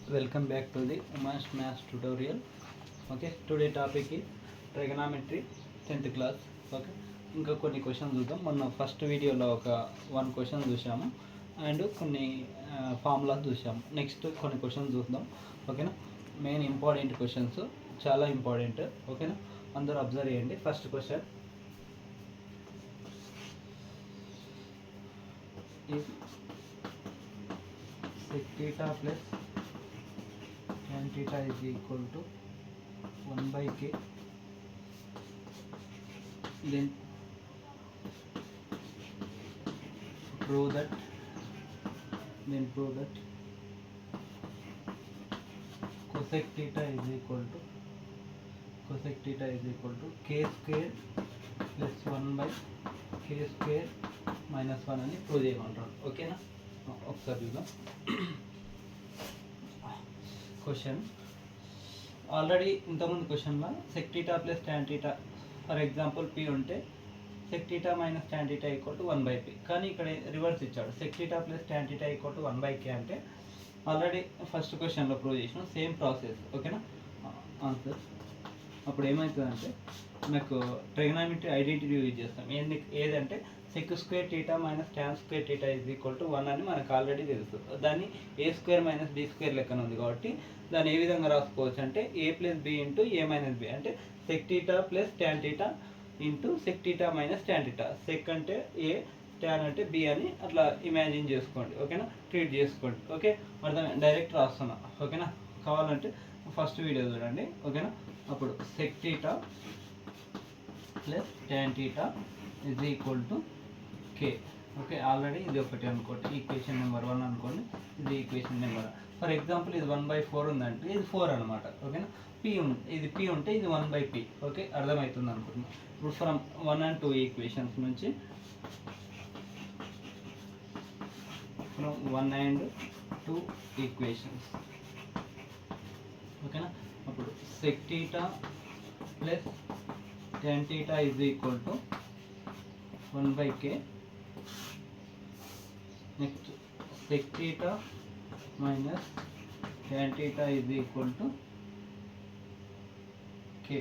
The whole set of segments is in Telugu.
Welcome back to the Umash Maths tutorial. Okay, today topic is trigonometry 10th class. Okay, ఇంకా కొన్ని క్వశ్చన్స్ చూద్దాం. మొన్న ఫస్ట్ వీడియోలో ఒక 1 క్వశ్చన్ చూసాము అండ్ కొన్ని ఫార్ములాస్ చూసాము. నెక్స్ట్ కొన్ని క్వశ్చన్స్ చూద్దాం. ఓకేనా, మెయిన్ ఇంపార్టెంట్ క్వశ్చన్స్, చాలా ఇంపార్టెంట్. ఓకేనా, అందరూ అబ్జర్వ్ చేయండి. First question is sec theta plus tan theta is equal to 1 by k, then prove that cosec theta is equal to k square plus 1 by k square minus 1 అని ప్రూవ్ చేయమంటారు. ఓకేనా, ఒకసారి చూద్దాం. క్వశ్చన్ ఆల్రెడీ ఇంతకుముందు క్వశ్చన్లో sec theta plus tan theta for example P ఉంటే sec theta minus tan theta equal to 1 by P, కానీ ఇక్కడ రివర్స్ ఇచ్చాడు. Sec theta plus tan theta equal to 1 by K అంటే ఆల్రెడీ ఫస్ట్ క్వశ్చన్లో ప్రూవ్ చేసినాం, సేమ్ ప్రాసెస్. ఓకేనా, ఆన్సర్ అప్పుడు ఏమవుతుందంటే నాకు ట్రిగనామెట్రీ ఐడెంటిటీ యూజ్ చేస్తాం. ఏదంటే sec square theta minus tan square theta is equal to 1 అని మనకు ఆల్రెడీ తెలుసు. దాన్ని A square minus B square లెక్కన ఉంది కాబట్టి దాన్ని ఏ విధంగా రాసుకోవచ్చు అంటే A plus B into A minus B, అంటే sec theta plus tan theta into sec theta minus tan theta. Sec అంటే ఏ, ట్యాన్ అంటే బి అని అట్లా ఇమాజిన్ చేసుకోండి. ఓకేనా, ట్రీట్ చేసుకోండి. ఓకే, అర్థం డైరెక్ట్ రాస్తున్నా. ఓకేనా, కావాలంటే ఫస్ట్ వీడియో చూడండి. ఓకేనా, అప్పుడు sec theta plus tan theta is equal to K. Okay, already ఇది ఒకటి అనుకోండి, ఈక్వేషన్ నెంబర్ 1 అనుకోండి, ఇది ఈక్వేషన్ నెంబర్. ఫర్ ఎగ్జాంపుల్ ఇది 1/4 ఉందంటే ఇది 4 అనమాట. ఓకేనా, ఇది పి ఉంటే ఇది 1 బై పి. ఓకే, అర్థమవుతుంది అనుకుంటున్నాను. ఇప్పుడు ఫ్రమ్ 1 and 2 ఈక్వేషన్స్ నుంచి, ఫ్రమ్ 1 and 2 ఈక్వేషన్స్. ఓకేనా, అప్పుడు sec theta plus tan theta is equal to 1 by k. Next sec theta minus tan theta is equal to k.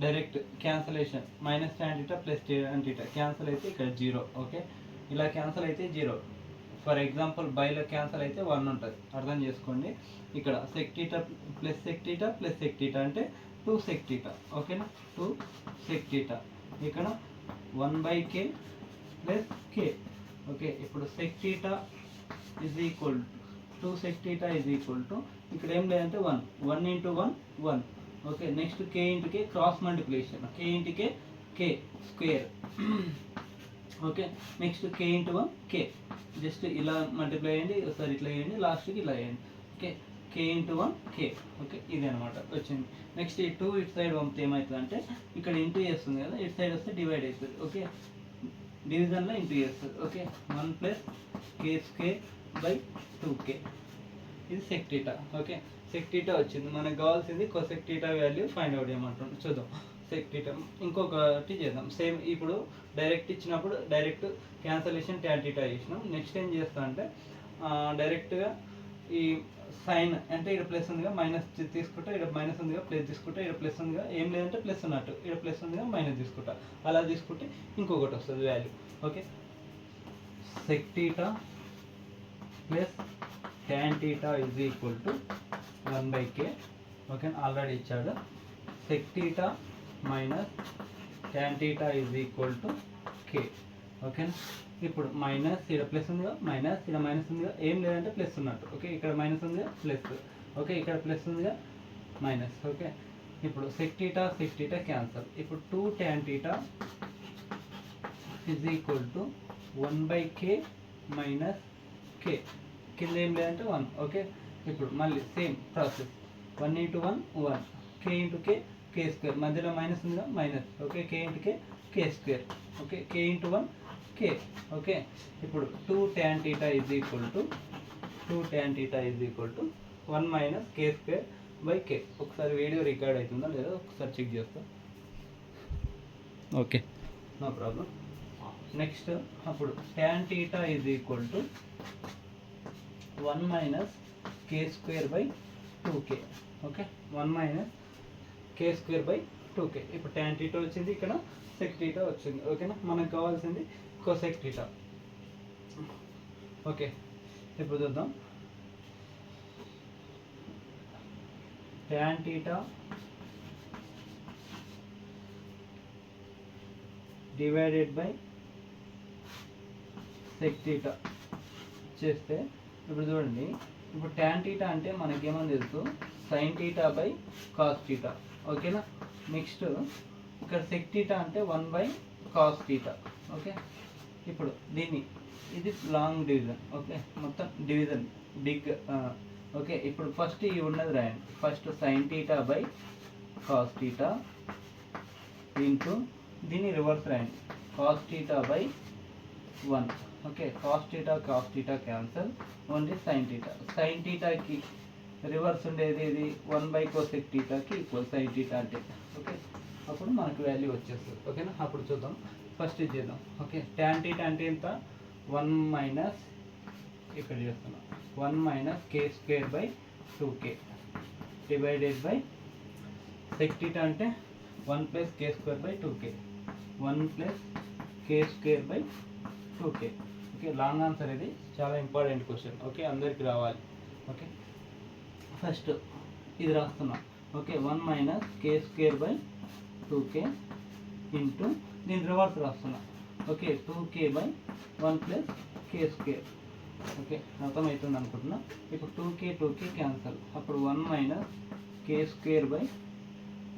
Direct cancellation, minus tan theta plus tan theta cancel అయితే ఇక్కడ 0. ఓకే, ఇలా క్యాన్సల్ అయితే 0. ఫర్ ఎగ్జాంపుల్ బైలో క్యాన్సల్ అయితే 1 ఉంటుంది. అర్థం చేసుకోండి. ఇక్కడ sec theta plus sec theta plus sec theta అంటే 2 sec theta. ఓకేనా, 2 sec theta. ఇక్కడ 1 by k plus k. Okay, ఇప్పుడు sec theta is equal to 2 sec theta is equal to, ఇక్కడ ఏం లేదంటే 1 into 1 1. Okay, next k into k cross multiplication, k into k k square. Okay, next k into 1 k, just ఇలా మల్టిప్లై చేయండి, ఒకసారి ఇట్లా చేయండి, లాస్ట్కి ఇలా చేయండి. Okay, k into 1 k. Okay, ఇది అనమాట వచ్చింది. నెక్స్ట్ ఈ 2 ఇటు సైడ్ పంపితే ఏమవుతుంది అంటే ఇక్కడ ఇంటూ చేస్తుంది కదా, ఇటు సైడ్ వస్తే డివైడ్ అవుతుంది. ఓకే, డివిజన్లో ఇంటూ చేస్తుంది. Okay, 1 plus K square by 2k. ఇది sec theta. Okay, sec theta వచ్చింది. మనకు కావాల్సింది cosec theta value find out చేయమంటుంది. చూద్దాం సెక్ థీటా. ఇంకొకటి చేద్దాం సేమ్. ఇప్పుడు డైరెక్ట్ ఇచ్చినప్పుడు డైరెక్ట్ క్యాన్సలేషన్ ట్యాన్ థీటా చేసినాం. నెక్స్ట్ ఏం చేస్తా అంటే డైరెక్ట్గా ఈ సైన్ అంటే ఇక్కడ ప్లస్ ఉందిగా మైనస్ తీసుకుంటా, ఇక్కడ మైనస్ ఉందిగా ప్లస్ తీసుకుంటా, ఇక్కడ ప్లస్ ఉందిగా ఏం లేదంటే ప్లస్ ఉన్నట్టు, ఇక్కడ ప్లస్ ఉందిగా మైనస్ తీసుకుంటా, అలా తీసుకుంటే ఇంకొకటి వస్తుంది value. Okay, sec theta plus tan theta is equal to 1 by k. Okay, already ఇచ్చాడు. Sec theta minus tan theta is equal to k. ఓకేనా, ఇప్పుడు మైనస్ ఇక్కడ ప్లస్ ఉందిగా, మైనస్ ఇక్కడ మైనస్ ఉందిగా, ఏం లేదంటే ప్లస్ ఉన్నట్టు. ఓకే, ఇక్కడ మైనస్ ఉందిగా ప్లస్. ఓకే, ఇక్కడ ప్లస్ ఉందిగా మైనస్. ఓకే, ఇప్పుడు సెక్ థీటా క్యాన్సల్. ఇప్పుడు 2 tan theta is equal to 1 by k minus k. కింద ఏం లేదంటే 1. ఓకే, ఇప్పుడు మళ్ళీ same process, 1 into 1 1, k into k k square, మధ్యలో మైనస్ ఉందిగా minus. Okay, k into k k square. Okay, k into 1 k. Okay, ఇప్పుడు 2 tan theta is equal to 1 minus k square by k. ఒకసారి వీడియో రికార్డ్ అవుతుందా లేదా ఒకసారి చెక్ చేస్తా. Okay, no problem. నెక్స్ట్ అప్పుడు tan theta is equal to 1 minus K square by 2k. Okay, 1 minus K square by 2k. ఇప్పుడు tan θ వచ్చింది, ఇక్కడ sec θ వచ్చింది. ఓకేనా, మనకు కావాల్సింది cosec θ. ఓకే, ఇప్పుడు చూద్దాం. tan θ డివైడెడ్ బై sec θ చేస్తే ఇప్పుడు చూడండి, ఇప్పుడు tan θ అంటే మనకేమని తెలుసు, sin θ బై cos θ. ఓకేనా, నెక్స్ట్ ఇక్కడ sec θ అంటే 1 బై cos θ. ఓకే, ఇప్పుడు దీన్ని ఇది లాంగ్ డివిజన్. ఓకే, మొత్తం డివిజన్ బిగ్. ఓకే, ఇప్పుడు ఫస్ట్ ఇవి ఉన్నది రాయండి. First sin θ by cos θ into దీన్ని రివర్స్ రాయండి, cos θ by 1. Okay, cos θ cancel, only sin θ. sin θకి రివర్స్ ఉండేది ఇది 1 బై cosec θకి ఈక్వల్ sin θ అంటే. ఓకే, అప్పుడు మనకు వాల్యూ వచ్చేస్తుంది. ఓకేనా, అప్పుడు చూద్దాం. ఫస్ట్ ఇది చేద్దాం. ఓకే, tan θ అంటే ఎంత, 1 మైనస్ ఇక్కడ చేస్తున్నాం 1 minus K square by 2k divided by sec θ అంటే 1 plus K square by 2k, 1 plus K square by 2k. Okay, long answer ఇది, చాలా ఇంపార్టెంట్ క్వశ్చన్. ఓకే, అందరికి రావాలి. ఓకే, ఫస్ట్ ఇది రాస్తున్నాం. Okay, 1 minus K square by 2k into దీని రివర్స్ రాస్తున్నాం. Okay, 2k by 1 plus K square. Okay, అర్థమవుతుంది అనుకుంటున్నా. ఇప్పుడు 2k క్యాన్సల్, అప్పుడు 1 minus K square by,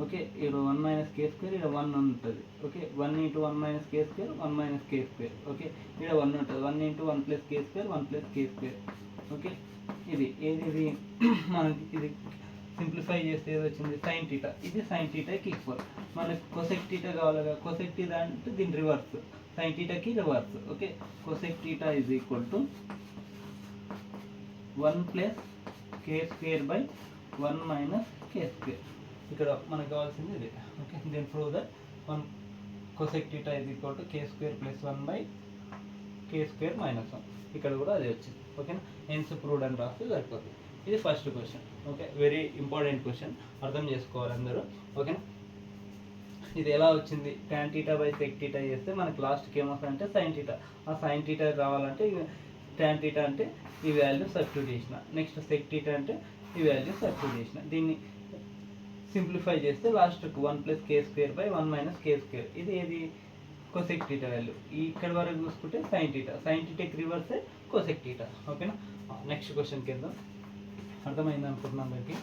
okay, ఇక్కడ 1 మైనస్ కే స్క్వేర్, ఇక్కడ 1 ఉంటుంది. Okay, 1 into 1 minus K square, 1 minus K square. Okay, ఇక్కడ 1 ఉంటుంది. 1 into 1 plus K square, 1 plus K square. Okay, ఇది ఏది మనకి ఇది సింప్లిఫై చేస్తే ఏది వచ్చింది, sin θ. ఇది sin θకి ఈక్వల్. మనకి cosec θ కావాలి కదా, cosec θ అంటే దీని రివర్స్, sin θకి reverse. Okay, cosec θ is equal to 1 plus K square by 1 minus K square. ఇక్కడ మనకు కావాల్సింది ఇది. Okay, then prove that 1 cosec θ is equal to K square plus 1 by K square minus 1. ఇక్కడ కూడా అదే వచ్చింది. ఓకేనా, హెన్స్ ప్రూవ్డ్ అని రాస్తే సరిపోతుంది. ఇది first question. Okay, very important question, అర్థం చేసుకోవాలి అందరూ. ఓకేనా, ఇది ఎలా వచ్చింది, tan θ బై sec θ చేస్తే మనకి లాస్ట్కి ఏమొస్తుందంటే sin θ. ఆ sin θ రావాలంటే tan θ అంటే ఈ వాల్యూ సబ్స్టిట్యూట్ చేసిన, నెక్స్ట్ sec θ అంటే ఈ వాల్యూ సబ్స్టిట్యూట్ చేసిన, దీన్ని సింప్లిఫై చేస్తే లాస్ట్కి 1 plus K square by 1 minus K square. ఇది ఏది, cosec θ వాల్యూ. ఇక్కడ వరకు చూసుకుంటే sin θ, sin θకి రివర్సే cosec θ. ఓకేనా, నెక్స్ట్ క్వశ్చన్కి వెళ్దాం. అర్థమైంది అనుకుంటున్నాను అందరికి.